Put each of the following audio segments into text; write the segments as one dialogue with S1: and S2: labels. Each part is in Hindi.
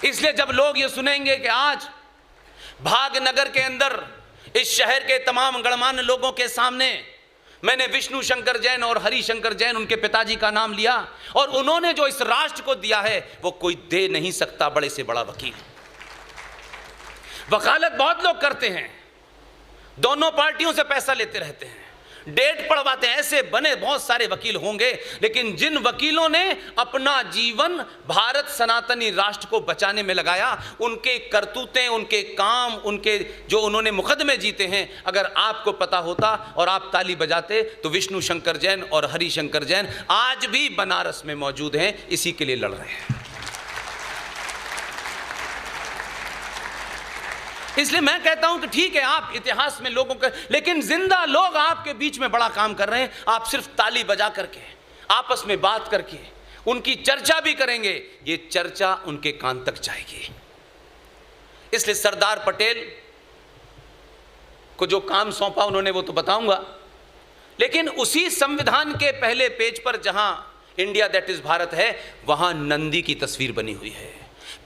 S1: इसलिए जब लोग ये सुनेंगे कि आज भागनगर के अंदर इस शहर के तमाम गणमान्य लोगों के सामने मैंने विष्णु शंकर जैन और हरि शंकर जैन उनके पिताजी का नाम लिया, और उन्होंने जो इस राष्ट्र को दिया है वो कोई दे नहीं सकता, बड़े से बड़ा वकील। वकालत बहुत लोग करते हैं, दोनों पार्टियों से पैसा लेते रहते हैं, डेट पढ़वाते हैं, ऐसे बने बहुत सारे वकील होंगे, लेकिन जिन वकीलों ने अपना जीवन भारत सनातनी राष्ट्र को बचाने में लगाया, उनके करतूतें, उनके काम, उनके जो उन्होंने मुकदमे जीते हैं, अगर आपको पता होता और आप ताली बजाते तो विष्णु शंकर जैन और हरि शंकर जैन आज भी बनारस में मौजूद हैं, इसी के लिए लड़ रहे हैं। इसलिए मैं कहता हूं कि ठीक है आप इतिहास में लोगों के, लेकिन जिंदा लोग आपके बीच में बड़ा काम कर रहे हैं। आप सिर्फ ताली बजा करके, आपस में बात करके उनकी चर्चा भी करेंगे, ये चर्चा उनके कान तक जाएगी। इसलिए सरदार पटेल को जो काम सौंपा उन्होंने वो तो बताऊंगा, लेकिन उसी संविधान के पहले पेज पर जहां इंडिया दैट इज भारत है, वहां नंदी की तस्वीर बनी हुई है।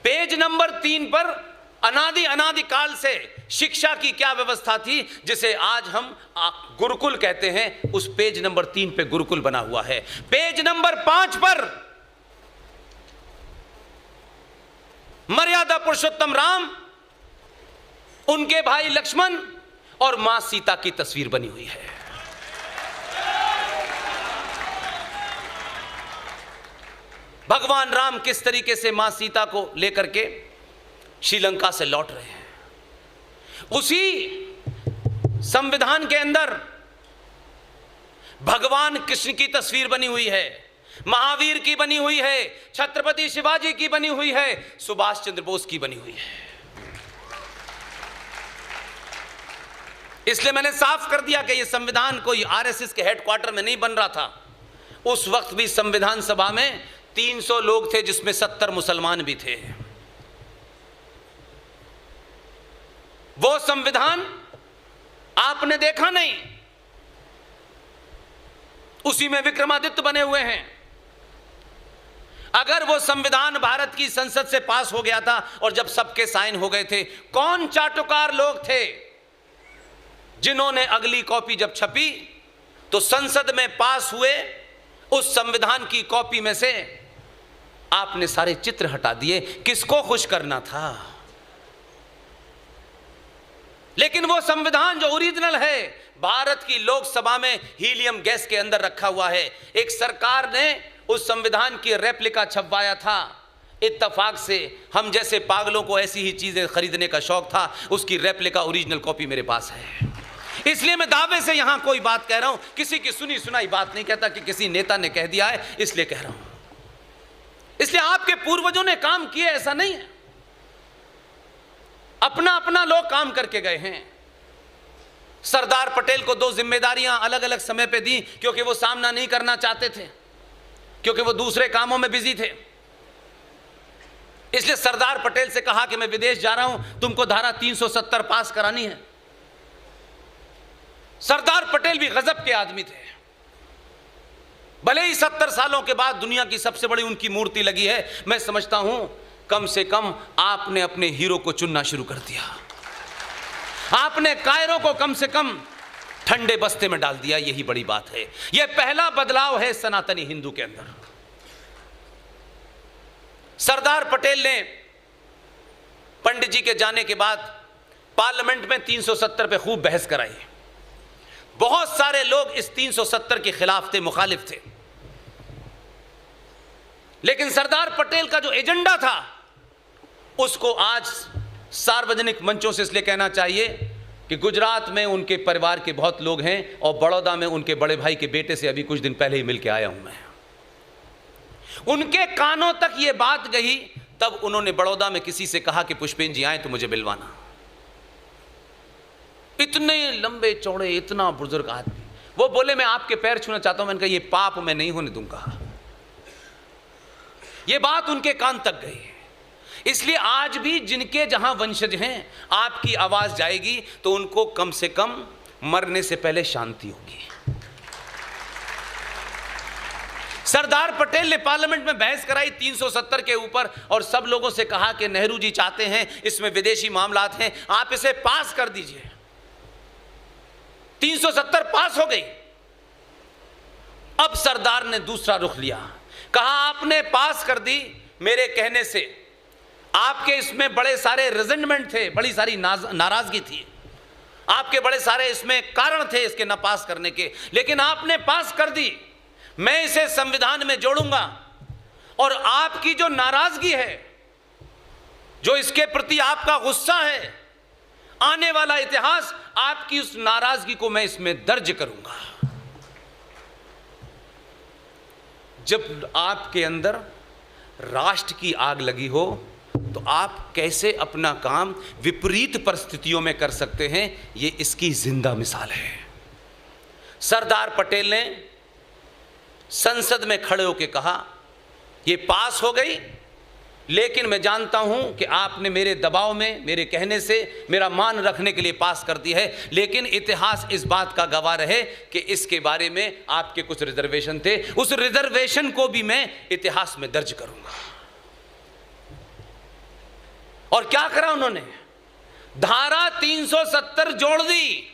S1: पेज नंबर 3 पर अनादि काल से शिक्षा की क्या व्यवस्था थी, जिसे आज हम गुरुकुल कहते हैं, उस पेज नंबर 3 पे गुरुकुल बना हुआ है। पेज नंबर 5 पर मर्यादा पुरुषोत्तम राम, उनके भाई लक्ष्मण और मां सीता की तस्वीर बनी हुई है। भगवान राम किस तरीके से मां सीता को लेकर के श्रीलंका से लौट रहे हैं, उसी संविधान के अंदर भगवान कृष्ण की तस्वीर बनी हुई है, महावीर की बनी हुई है, छत्रपति शिवाजी की बनी हुई है, सुभाष चंद्र बोस की बनी हुई है। इसलिए मैंने साफ कर दिया कि यह संविधान कोई आरएसएस के हेडक्वार्टर में नहीं बन रहा था। उस वक्त भी संविधान सभा में 300 लोग थे, जिसमें 70 मुसलमान भी थे। वो संविधान आपने देखा नहीं, उसी में विक्रमादित्य बने हुए हैं। अगर वो संविधान भारत की संसद से पास हो गया था और जब सबके साइन हो गए थे, कौन चाटुकार लोग थे जिन्होंने अगली कॉपी जब छपी तो संसद में पास हुए उस संविधान की कॉपी में से आपने सारे चित्र हटा दिए? किसको खुश करना था? लेकिन वो संविधान जो ओरिजिनल है, भारत की लोकसभा में हीलियम गैस के अंदर रखा हुआ है। एक सरकार ने उस संविधान की रेप्लिका छपवाया था, इत्तेफाक से हम जैसे पागलों को ऐसी ही चीजें खरीदने का शौक था, उसकी रेप्लिका ओरिजिनल कॉपी मेरे पास है। इसलिए मैं दावे से यहां कोई बात कह रहा हूं, किसी की सुनी सुनाई बात नहीं कहता कि किसी नेता ने कह दिया है, इसलिए कह रहा हूं। इसलिए आपके पूर्वजों ने काम किए, ऐसा नहीं है, अपना अपना लोग काम करके गए हैं। सरदार पटेल को 2 जिम्मेदारियां अलग अलग समय पे दी, क्योंकि वो सामना नहीं करना चाहते थे, क्योंकि वो दूसरे कामों में बिजी थे। इसलिए सरदार पटेल से कहा कि मैं विदेश जा रहा हूं, तुमको धारा 370 पास करानी है। सरदार पटेल भी गजब के आदमी थे। भले ही 70 सालों के बाद दुनिया की सबसे बड़ी उनकी मूर्ति लगी है, मैं समझता हूं कम से कम आपने अपने हीरो को चुनना शुरू कर दिया। आपने कायरों को कम से कम ठंडे बस्ते में डाल दिया, यही बड़ी बात है। यह पहला बदलाव है सनातनी हिंदू के अंदर। सरदार पटेल ने पंडित जी के जाने के बाद पार्लियामेंट में 370 पे खूब बहस कराई। बहुत सारे लोग इस 370 के खिलाफ थे, मुखालिफ थे। लेकिन सरदार पटेल का जो एजेंडा था उसको आज सार्वजनिक मंचों से इसलिए कहना चाहिए कि गुजरात में उनके परिवार के बहुत लोग हैं और बड़ौदा में उनके बड़े भाई के बेटे से अभी कुछ दिन पहले ही मिलकर आया हूं मैं। उनके कानों तक ये बात गई, तब उन्होंने बड़ौदा में किसी से कहा कि पुष्पेन जी आए तो मुझे मिलवाना। इतने लंबे चौड़े, इतना बुजुर्ग आदमी, वो बोले मैं आपके पैर छूना चाहता हूं। मैंने कहा ये पाप मैं नहीं होने दूंगा। ये बात उनके कान तक गई। इसलिए आज भी जिनके जहां वंशज हैं, आपकी आवाज जाएगी तो उनको कम से कम मरने से पहले शांति होगी। सरदार पटेल ने पार्लियामेंट में बहस कराई 370 के ऊपर और सब लोगों से कहा कि नेहरू जी चाहते हैं, इसमें विदेशी मामलात हैं, आप इसे पास कर दीजिए। 370 पास हो गई। अब सरदार ने दूसरा रुख लिया, कहा आपने पास कर दी मेरे कहने से, आपके इसमें बड़े सारे रिजेंटमेंट थे, बड़ी सारी नाराजगी थी, आपके बड़े सारे इसमें कारण थे इसके न पास करने के, लेकिन आपने पास कर दी, मैं इसे संविधान में जोड़ूंगा और आपकी जो नाराजगी है, जो इसके प्रति आपका गुस्सा है, आने वाला इतिहास आपकी उस नाराजगी को मैं इसमें दर्ज करूंगा। जब आपके अंदर राष्ट्र की आग लगी हो तो आप कैसे अपना काम विपरीत परिस्थितियों में कर सकते हैं, ये इसकी जिंदा मिसाल है। सरदार पटेल ने संसद में खड़े होकर कहा ये पास हो गई, लेकिन मैं जानता हूं कि आपने मेरे दबाव में, मेरे कहने से, मेरा मान रखने के लिए पास कर दी है, लेकिन इतिहास इस बात का गवाह रहे कि इसके बारे में आपके कुछ रिजर्वेशन थे, उस रिजर्वेशन को भी मैं इतिहास में दर्ज करूंगा। और क्या करा उन्होंने, धारा 370 जोड़ दी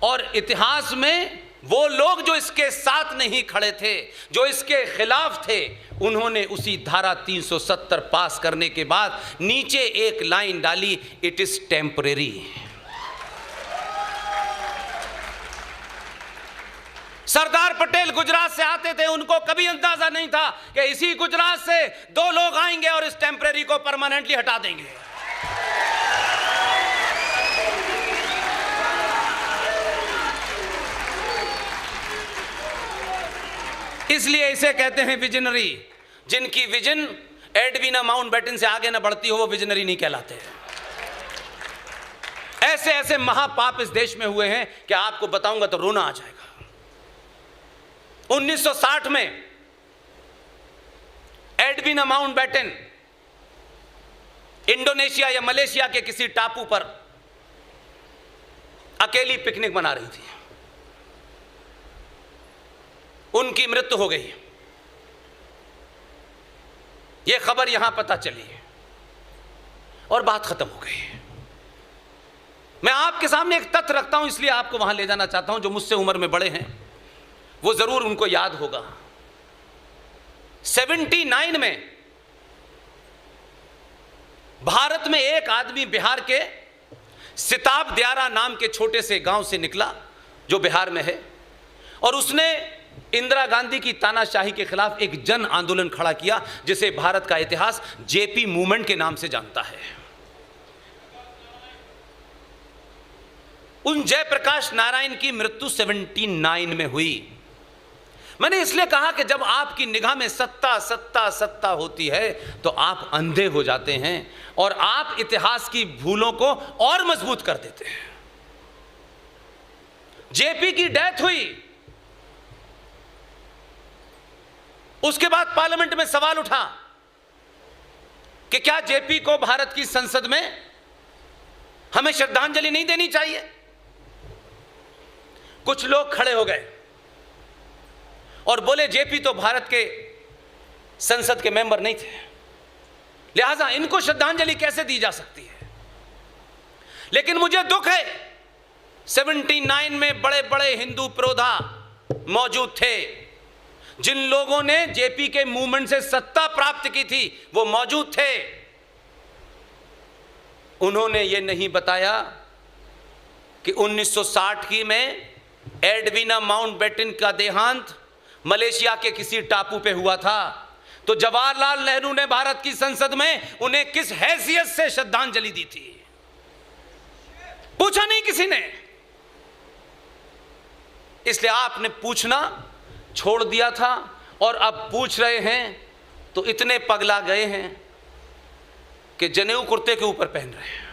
S1: और इतिहास में वो लोग जो इसके साथ नहीं खड़े थे, जो इसके खिलाफ थे, उन्होंने उसी धारा 370 पास करने के बाद नीचे एक लाइन डाली, it is temporary. Sardar Patel Gujarat से आते थे, उनको कभी अंदाजा नहीं था कि इसी गुजरात से दो लोग आएंगे और इस टेम्परेरी को परमानेंटली हटा देंगे। इसलिए इसे कहते हैं विजनरी। जिनकी विजन एडविना माउंटबेटन से आगे ना बढ़ती हो वो विजनरी नहीं कहलाते। ऐसे ऐसे महापाप इस देश में हुए हैं कि आपको बताऊंगा तो रोना आ जाएगा। 1960 में एडविना माउंटबेटन इंडोनेशिया या मलेशिया के किसी टापू पर अकेली पिकनिक मना रही थी, उनकी मृत्यु हो गई। यह खबर यहां पता चली और बात खत्म हो गई। मैं आपके सामने एक तथ्य रखता हूं, इसलिए आपको वहां ले जाना चाहता हूं। जो मुझसे उम्र में बड़े हैं वो जरूर उनको याद होगा। 79 में भारत में एक आदमी बिहार के सिताब दियारा नाम के छोटे से गांव से निकला जो बिहार में है, और उसने इंदिरा गांधी की तानाशाही के खिलाफ एक जन आंदोलन खड़ा किया जिसे भारत का इतिहास जेपी मूवमेंट के नाम से जानता है। उन जयप्रकाश नारायण की मृत्यु 79 में हुई। मैंने इसलिए कहा कि जब आपकी निगाह में सत्ता सत्ता सत्ता होती है तो आप अंधे हो जाते हैं और आप इतिहास की भूलों को और मजबूत कर देते हैं। जेपी की डेथ हुई, उसके बाद पार्लियामेंट में सवाल उठा कि क्या जेपी को भारत की संसद में हमें श्रद्धांजलि नहीं देनी चाहिए। कुछ लोग खड़े हो गए और बोले जेपी तो भारत के संसद के मेंबर नहीं थे, लिहाजा इनको श्रद्धांजलि कैसे दी जा सकती है। लेकिन मुझे दुख है 79 में बड़े बड़े हिंदू प्रोधा मौजूद थे, जिन लोगों ने जेपी के मूवमेंट से सत्ता प्राप्त की थी वो मौजूद थे। उन्होंने ये नहीं बताया कि 1960 की में एडविना माउंटबेटन का देहांत मलेशिया के किसी टापू पे हुआ था, तो जवाहरलाल नेहरू ने भारत की संसद में उन्हें किस हैसियत से श्रद्धांजलि दी थी, पूछा नहीं किसी ने। इसलिए आपने पूछना छोड़ दिया था और अब पूछ रहे हैं तो इतने पगला गए हैं कि जनेऊ कुर्ते के ऊपर पहन रहे हैं।